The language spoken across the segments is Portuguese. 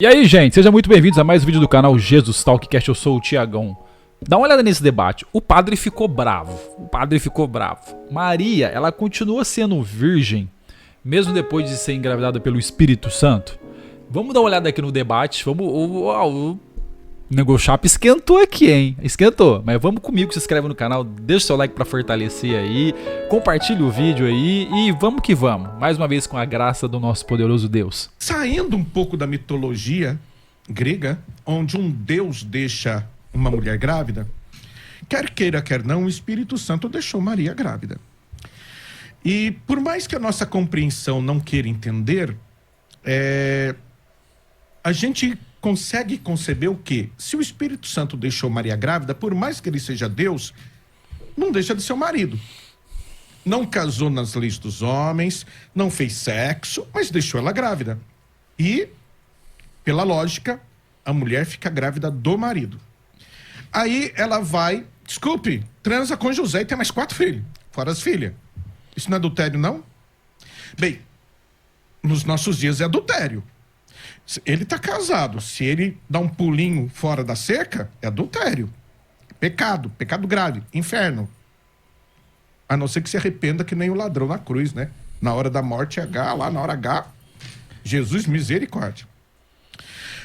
E aí, gente, sejam muito bem-vindos a mais um vídeo do canal Jesus Talkcast. Eu sou o Tiagão. Dá uma olhada nesse debate. O padre ficou bravo. Maria, ela continua sendo virgem, mesmo depois de ser engravidada pelo Espírito Santo? Vamos dar uma olhada aqui no debate. O Nego Chapa esquentou aqui, hein? Esquentou. Mas vamos comigo, se inscreve no canal, deixa o seu like pra fortalecer aí, compartilha o vídeo aí e vamos que vamos. Mais uma vez com a graça do nosso poderoso Deus. Saindo um pouco da mitologia grega, onde um deus deixa uma mulher grávida, quer queira, quer não, o Espírito Santo deixou Maria grávida. E por mais que a nossa compreensão não queira entender, a gente consegue conceber o quê? Se o Espírito Santo deixou Maria grávida, por mais que ele seja Deus, não deixa de ser o marido. Não casou nas leis dos homens, não fez sexo, mas deixou ela grávida. E, pela lógica, a mulher fica grávida do marido. Aí ela vai, transa com José e tem mais 4 filhos, fora as filhas. Isso não é adultério, não? Bem, nos nossos dias é adultério. Ele está casado. Se ele dá um pulinho fora da cerca, é adultério. Pecado grave, inferno. A não ser que se arrependa que nem o ladrão na cruz, né? Na hora da morte H, lá na hora H, Jesus, misericórdia.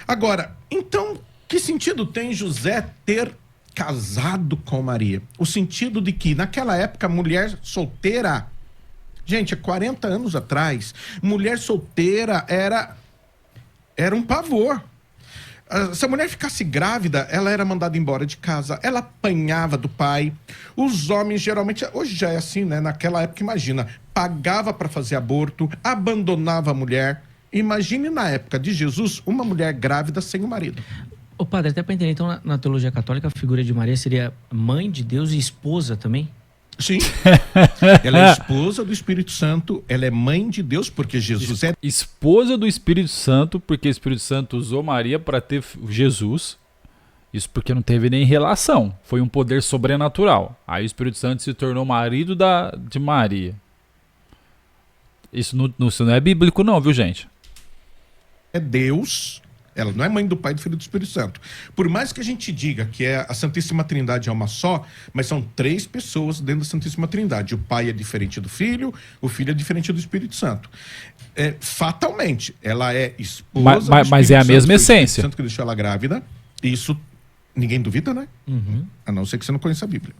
Agora, então, que sentido tem José ter casado com Maria? O sentido de que, naquela época, mulher solteira... Gente, há 40 anos atrás, mulher solteira era um pavor. Se a mulher ficasse grávida, ela era mandada embora de casa, ela apanhava do pai. Os homens, geralmente, hoje já é assim, né? Naquela época, imagina, pagava para fazer aborto, abandonava a mulher. Imagine na época de Jesus, uma mulher grávida sem o marido. Ô padre, até para entender, então, na teologia católica, a figura de Maria seria mãe de Deus e esposa também? Sim, ela é esposa do Espírito Santo, ela é mãe de Deus, porque Jesus é... Esposa do Espírito Santo, porque o Espírito Santo usou Maria para ter Jesus. Isso porque não teve nem relação, foi um poder sobrenatural. Aí o Espírito Santo se tornou marido de Maria. Isso não é bíblico não, viu, gente? É Deus... Ela não é mãe do Pai, do Filho e do Espírito Santo. Por mais que a gente diga que a Santíssima Trindade é uma só, mas são 3 pessoas dentro da Santíssima Trindade. O Pai é diferente do Filho, o Filho é diferente do Espírito Santo. Fatalmente, ela é esposa mas é a mesma essência. O Espírito Santo que deixou ela grávida. Isso ninguém duvida, né? Uhum. A não ser que você não conheça a Bíblia.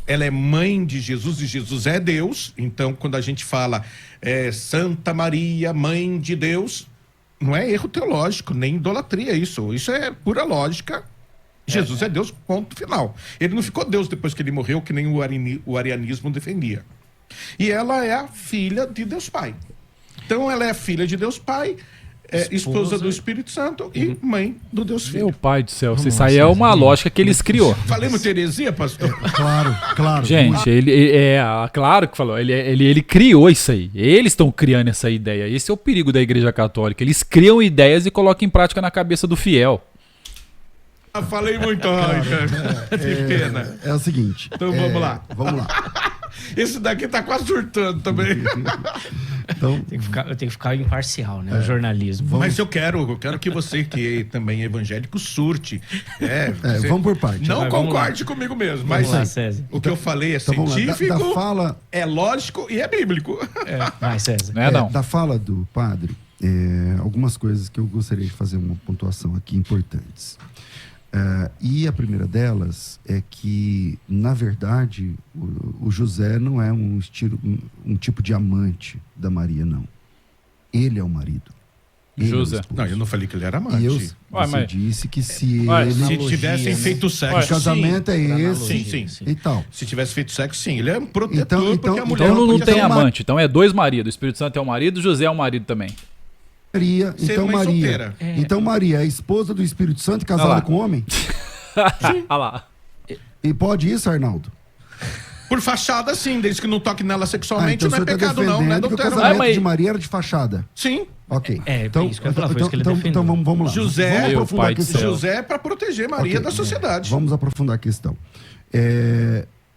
Ela é mãe de Jesus e Jesus é Deus. Então, quando a gente fala Santa Maria, mãe de Deus... Não é erro teológico, nem idolatria isso. Isso é pura lógica. Jesus é Deus, ponto final. Ele não ficou Deus depois que ele morreu, que nem o arianismo defendia. E ela é a filha de Deus Pai. Então ela é a filha de Deus Pai, esposa do Espírito Santo e mãe do Deus Filho. Meu pai do céu, isso aí é uma lógica que eles criou. Falei muita heresia, pastor? Claro. Gente, claro que falou, ele criou isso aí. Eles estão criando essa ideia. Esse é o perigo da Igreja Católica. Eles criam ideias e colocam em prática na cabeça do fiel. Falei muito, que pena. É o seguinte. Então vamos lá. Vamos lá. Esse daqui tá quase surtando também. Então, Eu tenho que ficar imparcial, né? O jornalismo. Mas eu quero que você, que também é evangélico, surte. vamos por parte. Não Vai, vamos concorde comigo mesmo, mas Vamos lá, César. o que eu falei é Então, vamos lá. científico, Da fala, é lógico e é bíblico. Vai, César. Não. da fala do padre, algumas coisas que eu gostaria de fazer uma pontuação aqui importantes. E a primeira delas é que, na verdade, o José não é um tipo de amante da Maria, não. Ele é o marido. Ele José. é o esposo. Não, eu não falei que ele era amante. E você disse que se Se ele... tivessem feito O sexo, casamento sim. é esse Sim. e tal. Se tivesse feito sexo, sim. Ele é um protetor, Então- porque a mulher Então não podia tem ser uma- amante, então é 2 maridos. O Espírito Santo é o marido, José é o marido também. Maria, Ser então mãe Maria, solteira. então Maria é a esposa do Espírito Santo Olha lá. casada com homem? Olha lá. E pode isso, Arnaldo? Por fachada, sim, desde que não toque nela sexualmente, então não é você tá pecado, não é defendendo que o adultério. casamento mas- de Maria era de fachada. Sim. Ok. Isso que eu ia falar, foi isso que ele defendeu. então vamos lá. José- Vamos Meu aprofundar pai a do questão. céu. José é para proteger Maria Ok, da sociedade. Vamos aprofundar a questão.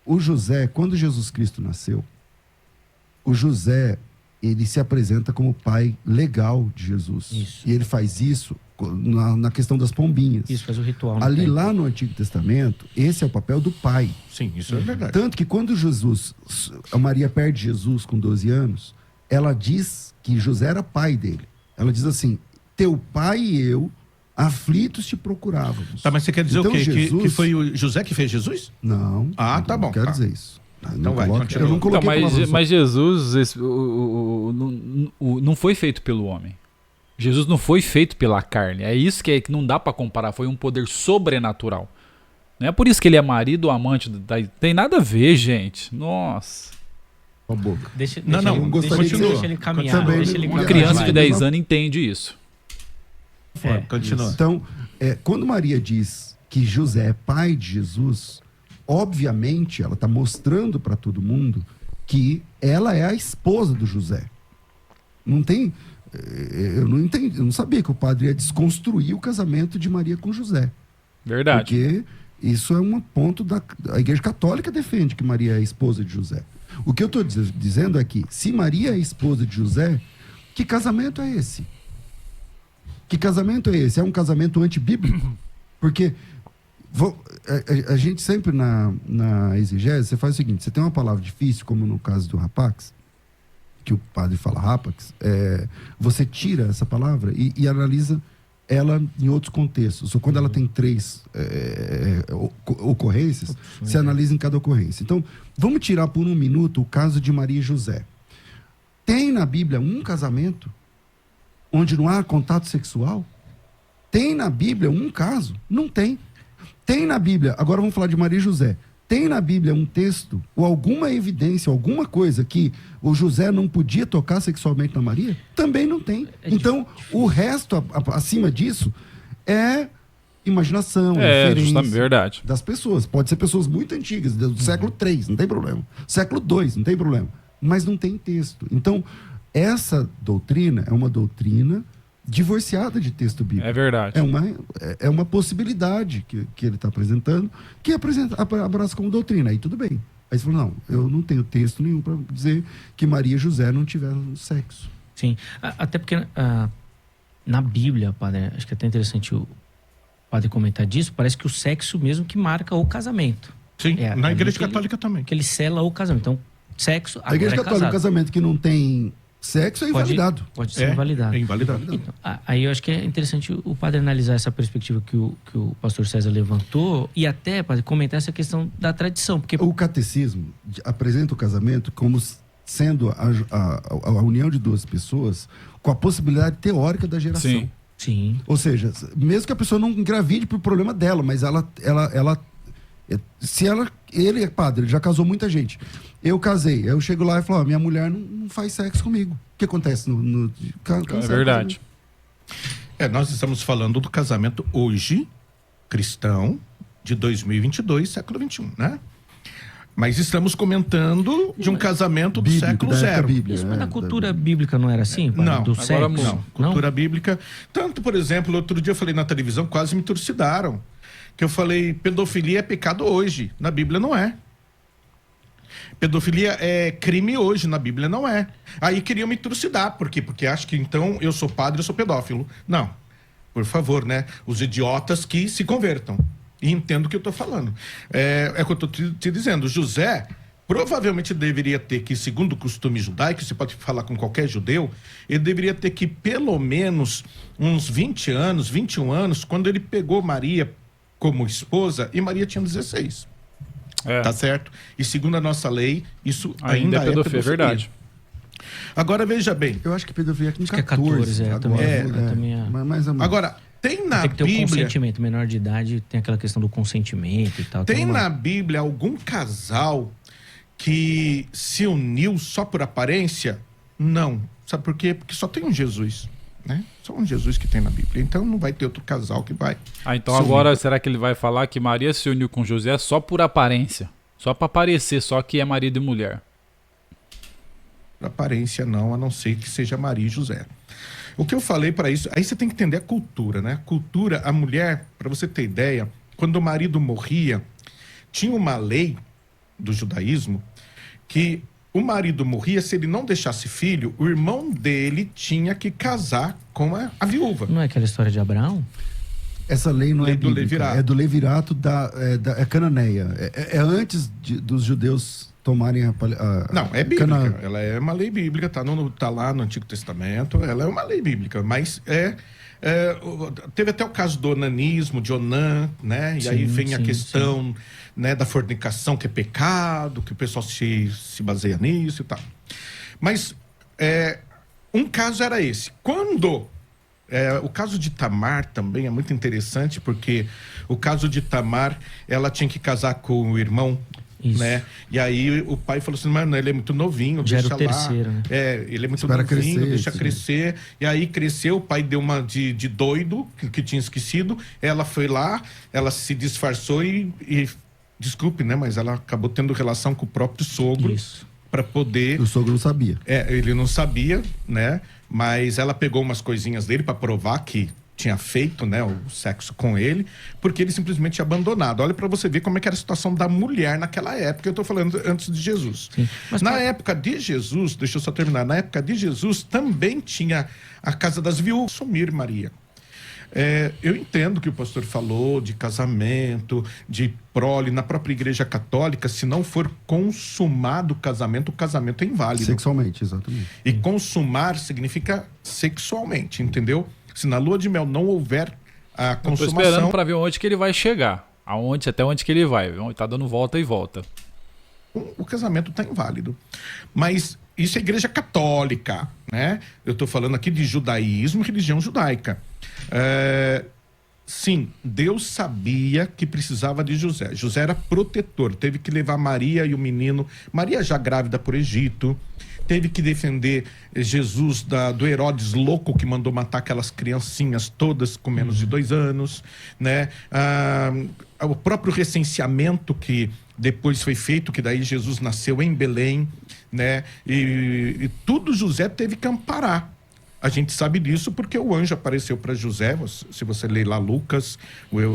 O José, quando Jesus Cristo nasceu, o José ele se apresenta como pai legal de Jesus. Isso. E ele faz isso na questão das pombinhas. Isso, faz o ritual. no Ali templo. lá no Antigo Testamento, esse é o papel do pai. Sim, isso é verdade. Tanto que quando a Maria perde Jesus com 12 anos, ela diz que José era pai dele. Ela diz assim, teu pai e eu, aflitos te procurávamos. Tá, mas você quer dizer Então, o quê? Que Jesus- foi o José que fez Jesus? Não. Ah, tá não bom, quero tá. dizer isso. Eu Então vai, continua. eu não coloquei Então, palavras mas Jesus não foi feito pelo homem. Jesus não foi feito pela carne. É isso que não dá pra comparar. Foi um poder sobrenatural. Não é por isso que ele é marido ou amante. Tem nada a ver, gente. Nossa. com a boca. Deixa Não, ele, gostaria deixa, que- deixa ele caminhar. Também Deixa ele não- Uma caminhar. criança Vai. de 10 anos entende isso. É, Continua. Então, quando Maria diz que José é pai de Jesus, obviamente ela está mostrando para todo mundo que ela é a esposa do José. Não tem. Eu não entendi, eu não sabia que o padre ia desconstruir o casamento de Maria com José. Verdade. Porque isso é um ponto da. A Igreja Católica defende que Maria é a esposa de José. O que eu estou dizendo é que, se Maria é a esposa de José, que casamento é esse? Que casamento é esse? É um casamento antibíblico? Porque a gente sempre na exegese, você faz o seguinte: você tem uma palavra difícil, como no caso do rapax, que o padre fala rapax, você tira essa palavra e analisa ela em outros contextos. Ou quando ela tem 3 ocorrências, você analisa em cada ocorrência. Então, vamos tirar por um minuto o caso de Maria e José. Tem na Bíblia um casamento onde não há contato sexual? Tem na Bíblia um caso? Não tem. Tem na Bíblia, agora vamos falar de Maria e José. Tem na Bíblia um texto ou alguma evidência, alguma coisa que o José não podia tocar sexualmente na Maria? Também não tem. Então, o resto acima disso é imaginação, referência justamente, verdade. das pessoas. Pode ser pessoas muito antigas, do século III, não tem problema. Século II, não tem problema. Mas não tem texto. Então, essa doutrina é uma doutrina divorciada de texto bíblico. É verdade. É uma possibilidade que ele está apresentando, que abraça como doutrina. Aí tudo bem. Aí você falou, não, eu não tenho texto nenhum para dizer que Maria e José não tiveram sexo. Sim. Até porque na Bíblia, padre, acho que é até interessante o padre comentar disso, parece que o sexo mesmo que marca o casamento. Sim, É, na ali Igreja que ele- Católica também. Que ele sela o casamento. Então, sexo, A Igreja agora é Católica, um casado. casamento que não tem sexo é invalidado. Pode ser invalidado. É invalidado. Então, aí eu acho que é interessante o padre analisar essa perspectiva que o pastor César levantou e até, padre, comentar essa questão da tradição. Porque O catecismo apresenta o casamento como sendo a união de duas pessoas com a possibilidade teórica da geração. Sim. Sim. Ou seja, mesmo que a pessoa não engravide por problema dela, mas ele é padre, ele já casou muita gente. Eu casei, eu chego lá e falo, minha mulher não faz sexo comigo. O que acontece É verdade. Nós estamos falando do casamento hoje, cristão, de 2022, século XXI, né? Mas estamos comentando de um casamento do Bíblico, século da época zero. bíblica, Isso, mas na da cultura bíblica não era assim? padre? Não, Do agora sexo? não. Cultura bíblica. Tanto, por exemplo, outro dia eu falei na televisão, quase me trucidaram. Que eu falei, pedofilia é pecado hoje. Na Bíblia não é. Pedofilia é crime hoje, na Bíblia não é. Aí queriam me trucidar. Por quê? Porque acham que então eu sou padre, eu sou pedófilo. Não. Por favor, né? Os idiotas que se convertam. E entendo o que eu estou falando. É o que eu estou te dizendo. José provavelmente deveria ter que, segundo o costume judaico, você pode falar com qualquer judeu, ele deveria ter que pelo menos uns 20 anos, 21 anos, quando ele pegou Maria como esposa, e Maria tinha 16. Tá certo? E segundo a nossa lei, isso ainda é pedofilia. É verdade. Agora, veja bem. Eu acho que pedofilia é com Acho que é 14. 14, agora, também é. mais ou menos. Agora, tem na Tem que ter o Bíblia... consentimento. Menor de idade tem aquela questão do consentimento e tal. Tem uma- na Bíblia algum casal que se uniu só por aparência? Não. Sabe por quê? Porque só tem um Jesus, né? Só um Jesus que tem na Bíblia. Então não vai ter outro casal que vai... Então se unir. agora será que ele vai falar que Maria se uniu com José só por aparência? Só pra parecer, só que é marido e mulher. Por aparência não, a não ser que seja Maria e José. O que eu falei para isso... Aí você tem que entender a cultura, né? Cultura, a mulher, para você ter ideia, quando o marido morria, tinha uma lei do judaísmo que o marido morria, se ele não deixasse filho, o irmão dele tinha que casar com a viúva. Não é aquela história de Abraão? Essa lei não Lei é do bíblica, Levirato. é do Levirato é cananeia. É antes dos judeus tomarem a Não, é bíblica. Canaã. Ela é uma lei bíblica, tá lá no Antigo Testamento. Ela é uma lei bíblica, mas teve até o caso do onanismo, de Onã, né? E aí vem a questão, né, da fornicação, que é pecado, que o pessoal se baseia nisso e tal. Mas um caso era esse. Quando... o caso de Tamar também é muito interessante, porque o caso de Tamar, ela tinha que casar com o irmão, né? E aí o pai falou assim, mano, ele é muito novinho, Já deixa era o lá. terceiro, né? Ele é muito Espera novinho, crescer, deixa sim. crescer. E aí cresceu, o pai deu uma de doido, que tinha esquecido. Ela foi lá, ela se disfarçou e desculpe, né? Mas ela acabou tendo relação com o próprio sogro. Isso. Para poder... O sogro não sabia. ele não sabia, né? Mas ela pegou umas coisinhas dele para provar que tinha feito, né, o sexo com ele, porque ele simplesmente tinha abandonado. Olha para você ver como é que era a situação da mulher naquela época. Eu tô falando antes de Jesus. Sim. Mas na época de Jesus, deixa eu só terminar. Na época de Jesus também tinha a casa das viúvas. Sumir Maria. Eu entendo que o pastor falou de casamento, de prole. Na própria igreja católica, se não for consumado o casamento é inválido. Sexualmente, exatamente. E consumar significa sexualmente, entendeu? Se na lua de mel não houver a Tô consumação... esperando pra ver onde que ele vai chegar. Até onde que ele vai. Tá dando volta e volta. O casamento está inválido. Mas isso é igreja católica, né? Eu estou falando aqui de judaísmo, religião judaica. Sim, Deus sabia que precisava de José. José era protetor, teve que levar Maria e o menino, Maria já grávida por Egito, teve que defender Jesus do Herodes louco que mandou matar aquelas criancinhas todas com menos de 2 anos, né? O próprio recenseamento que depois foi feito, que daí Jesus nasceu em Belém, né? E tudo José teve que amparar. A gente sabe disso porque o anjo apareceu para José. Se você ler lá Lucas,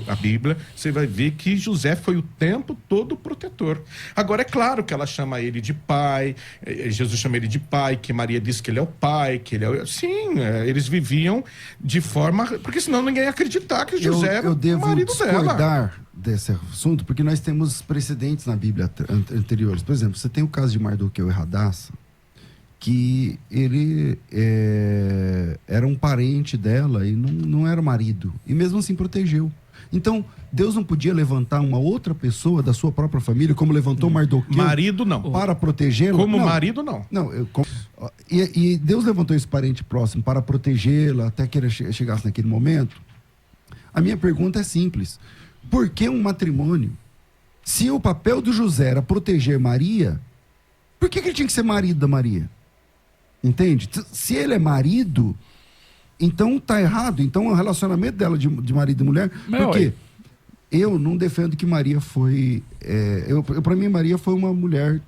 a Bíblia, você vai ver que José foi o tempo todo protetor. Agora, é claro que ela chama ele de pai, Jesus chama ele de pai, que Maria diz que ele é o pai, que ele é... Sim, eles viviam de forma... Porque senão ninguém ia acreditar que José era eu o devo marido dela. discordar desse assunto, porque nós temos precedentes na Bíblia anteriores. Por exemplo, você tem o caso de Mardoqueu e Radassa, que ele era um parente dela e não era marido. E mesmo assim protegeu. Então, Deus não podia levantar uma outra pessoa da sua própria família, como levantou Mardoqueu. Marido, não. Para protegê-la. Como Não. marido, não. Não, e Deus levantou esse parente próximo para protegê-la até que ele chegasse naquele momento. A minha pergunta é simples. Por que um matrimônio? Se o papel do José era proteger Maria, por que ele tinha que ser marido da Maria? Entende? Se ele é marido, então tá errado. Então o relacionamento dela de marido e mulher... Porque eu não defendo que Maria foi... Para mim, Maria foi uma mulher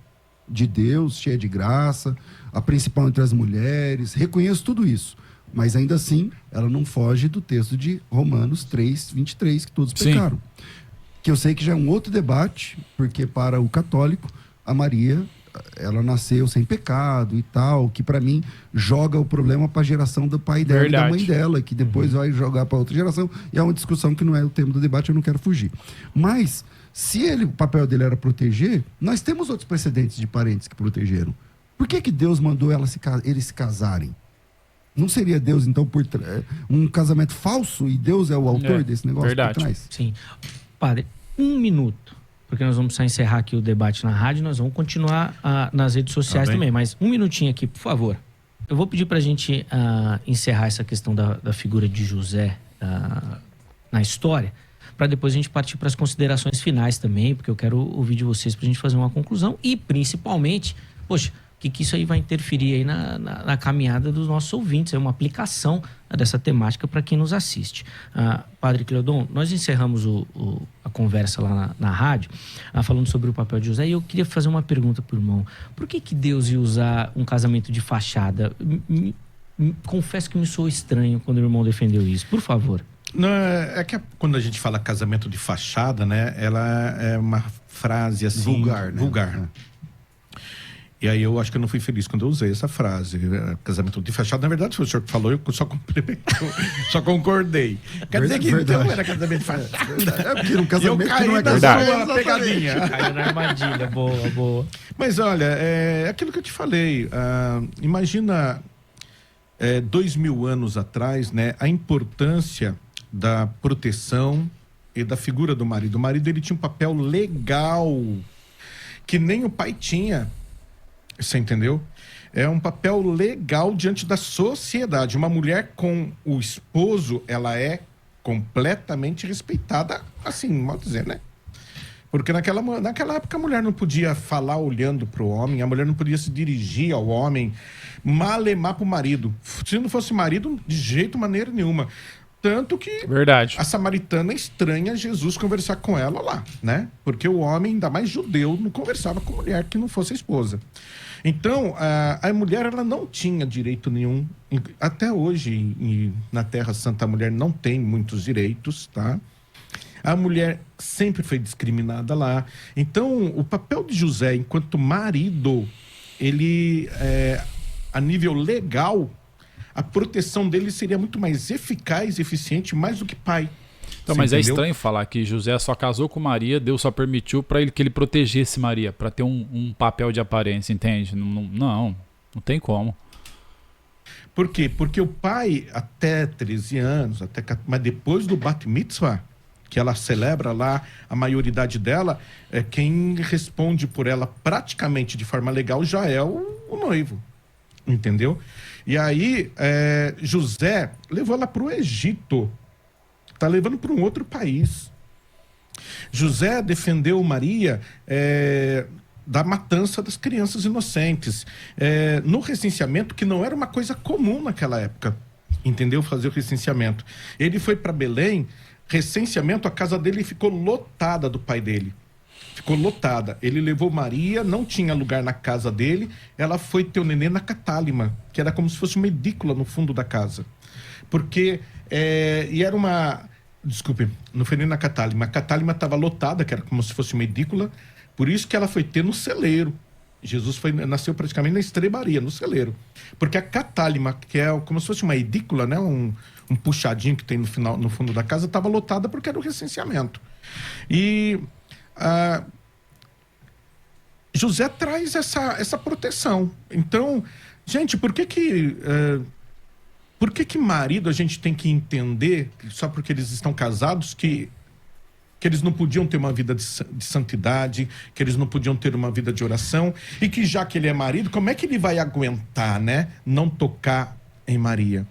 de Deus, cheia de graça, a principal entre as mulheres. Reconheço tudo isso. Mas ainda assim, ela não foge do texto de Romanos 3, 23, que todos pecaram. Que eu sei que já é um outro debate, porque para o católico, a Maria... ela nasceu sem pecado e tal, que para mim joga o problema para a geração do pai dela e da mãe dela, que depois vai jogar para outra geração, e é uma discussão que não é o tema do debate, eu não quero fugir. Mas, se o papel dele era proteger, nós temos outros precedentes de parentes que protegeram. Por que Deus mandou eles se casarem? Não seria Deus, então, um casamento falso e Deus é o autor desse negócio por trás? Sim. Padre, 1 minuto. Porque nós vamos precisar encerrar aqui o debate na rádio, nós vamos continuar nas redes sociais também. Mas 1 minutinho aqui, por favor. Eu vou pedir pra gente encerrar essa questão da figura de José na história, para depois a gente partir para as considerações finais também, porque eu quero ouvir de vocês pra gente fazer uma conclusão e, principalmente, poxa, o que isso aí vai interferir aí na caminhada dos nossos ouvintes, é uma aplicação dessa temática para quem nos assiste. Padre Cleodon, nós encerramos a conversa lá na rádio, falando sobre o papel de José, e eu queria fazer uma pergunta pro irmão. Por que Deus ia usar um casamento de fachada? Confesso que me soou estranho quando o irmão defendeu isso. Por favor. Não, é que quando a gente fala casamento de fachada, né, ela é uma frase assim... Vulgar, né? Vulgar. E aí eu acho que eu não fui feliz quando eu usei essa frase. Casamento de fachada, na verdade, foi o senhor que falou, eu só só concordei. Quer dizer que então era casamento de fachada. É porque no casamento eu caí não é na casamento. sua pegadinha. Caiu na armadilha, boa, boa. Mas olha, é aquilo que eu te falei. Imagina 2000 anos atrás, né, a importância da proteção e da figura do marido. O marido, ele tinha um papel legal que nem o pai tinha. Você entendeu? É um papel legal diante da sociedade. Uma mulher com o esposo, ela é completamente respeitada, assim, modo dizer, né? Porque naquela época a mulher não podia falar olhando para o homem, a mulher não podia se dirigir ao homem, malemar para o marido. Se não fosse marido, de jeito, maneira nenhuma. Tanto que Verdade. a samaritana estranha Jesus conversar com ela lá, né? Porque o homem, ainda mais judeu, não conversava com mulher que não fosse a esposa. Então, a mulher, ela não tinha direito nenhum. Até hoje, na Terra Santa, a mulher não tem muitos direitos, tá? A mulher sempre foi discriminada lá. Então, o papel de José, enquanto marido, ele, a nível legal, a proteção dele seria muito mais eficaz e eficiente, mais do que pai. Então, Você mas entendeu? é estranho falar que José só casou com Maria, Deus só permitiu para ele que ele protegesse Maria, para ter um papel de aparência, entende? Não tem como. Por quê? Porque o pai, até 13 anos, mas depois do Bat Mitzvah, que ela celebra lá a maioridade dela, quem responde por ela praticamente de forma legal já é o noivo. Entendeu? E aí, José levou ela para o Egito. Está levando para um outro país. José defendeu Maria da matança das crianças inocentes. No recenseamento, que não era uma coisa comum naquela época. Entendeu? Fazer o recenseamento. Ele foi para Belém, recenseamento, a casa dele ficou lotada do pai dele. Ficou lotada. Ele levou Maria, não tinha lugar na casa dele, ela foi ter o nenê na catálima, que era como se fosse uma edícula no fundo da casa. Porque, e era uma... Desculpe, não foi nem na catálima. A catálima estava lotada, que era como se fosse uma edícula, por isso que ela foi ter no celeiro. Jesus nasceu praticamente na estrebaria, no celeiro. Porque a catálima, que é como se fosse uma edícula, né? Um puxadinho que tem no fundo da casa, estava lotada porque era o recenseamento. E José traz essa proteção. Então, gente, por que marido a gente tem que entender, só porque eles estão casados, que eles não podiam ter uma vida de santidade, que eles não podiam ter uma vida de oração, e que já que ele é marido, como é que ele vai aguentar, né, não tocar em Maria?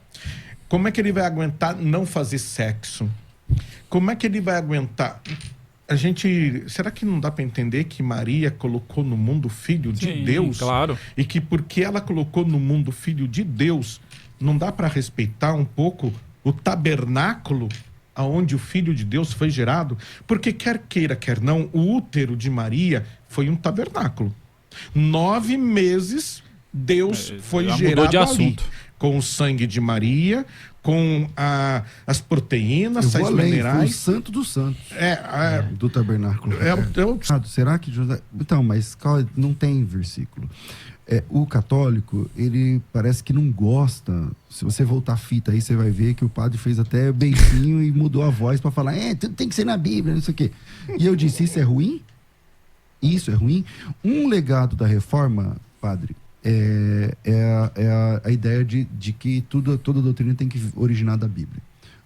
Como é que ele vai aguentar não fazer sexo? Como é que ele vai aguentar... Será que não dá para entender que Maria colocou no mundo o Filho de Deus? Claro. E que porque ela colocou no mundo o Filho de Deus, não dá para respeitar um pouco o tabernáculo aonde o Filho de Deus foi gerado? Porque quer queira, quer não, o útero de Maria foi um tabernáculo. 9 meses Deus foi gerado de ali, assunto. com o sangue de Maria, com as proteínas, Eu sais vou além, minerais. foi o santo dos santos do tabernáculo. Será que José... Então, mas não tem versículo. O católico, ele parece que não gosta. Se você voltar a fita aí, você vai ver que o padre fez até beijinho e mudou a voz para falar, tudo tem que ser na Bíblia, não sei o quê. E eu disse, isso é ruim? Isso é ruim? Um legado da reforma, padre, é a ideia de que toda doutrina tem que originar da Bíblia.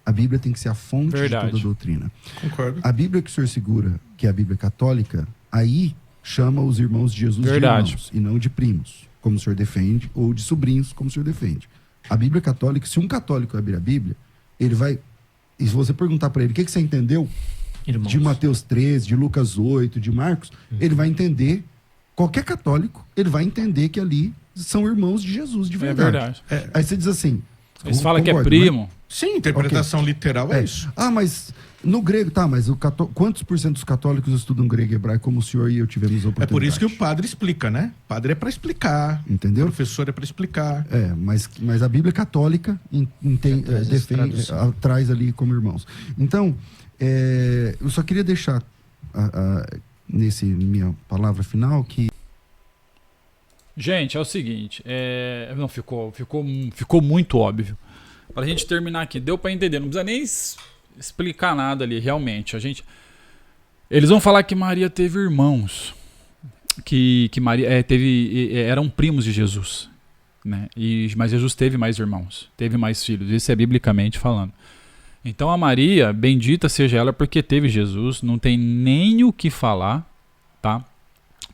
A Bíblia tem que ser a fonte de toda doutrina. Concordo. A Bíblia que o senhor segura, que é a Bíblia católica, aí chama os irmãos de Jesus de irmãos, e não de primos, como o senhor defende, ou de sobrinhos, como o senhor defende. A Bíblia católica, se um católico abrir a Bíblia, ele vai... E se você perguntar para ele, o que você entendeu Irmãos. de Mateus 13, de Lucas 8, de Marcos, ele vai entender... Qualquer católico, ele vai entender que ali são irmãos de Jesus, de verdade. É verdade. Aí você diz assim... Eles falam que é primo. Né? Sim, interpretação literal é isso. Mas no grego, mas quantos por cento dos católicos estudam grego e hebraico, como o senhor e eu tivemos a oportunidade? É por isso que o padre explica, né? O padre é para explicar. Entendeu? O professor é para explicar. Mas a Bíblia católica traz ali como irmãos. Então, eu só queria deixar nesse minha palavra final que Gente, é o seguinte, não, ficou muito óbvio. Pra gente terminar aqui, deu pra entender, não precisa nem explicar nada ali, realmente. Eles vão falar que Maria teve irmãos, que Maria eram primos de Jesus, né? Mas Jesus teve mais irmãos, teve mais filhos, isso é biblicamente falando. Então a Maria, bendita seja ela porque teve Jesus, não tem nem o que falar, tá?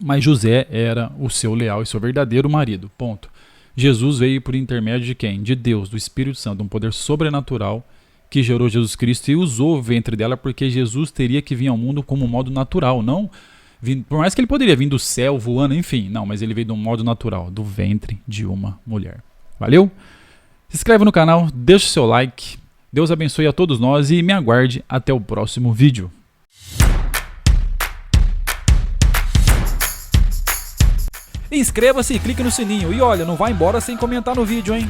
Mas José era o seu leal e seu verdadeiro marido, ponto. Jesus veio por intermédio de quem? De Deus, do Espírito Santo, um poder sobrenatural que gerou Jesus Cristo e usou o ventre dela porque Jesus teria que vir ao mundo como um modo natural, não por mais que ele poderia vir do céu voando, enfim, não, mas ele veio de um modo natural, do ventre de uma mulher. Valeu? Se inscreve no canal, deixa o seu like, Deus abençoe a todos nós e me aguarde até o próximo vídeo. Inscreva-se e clique no sininho e olha, não vá embora sem comentar no vídeo, hein?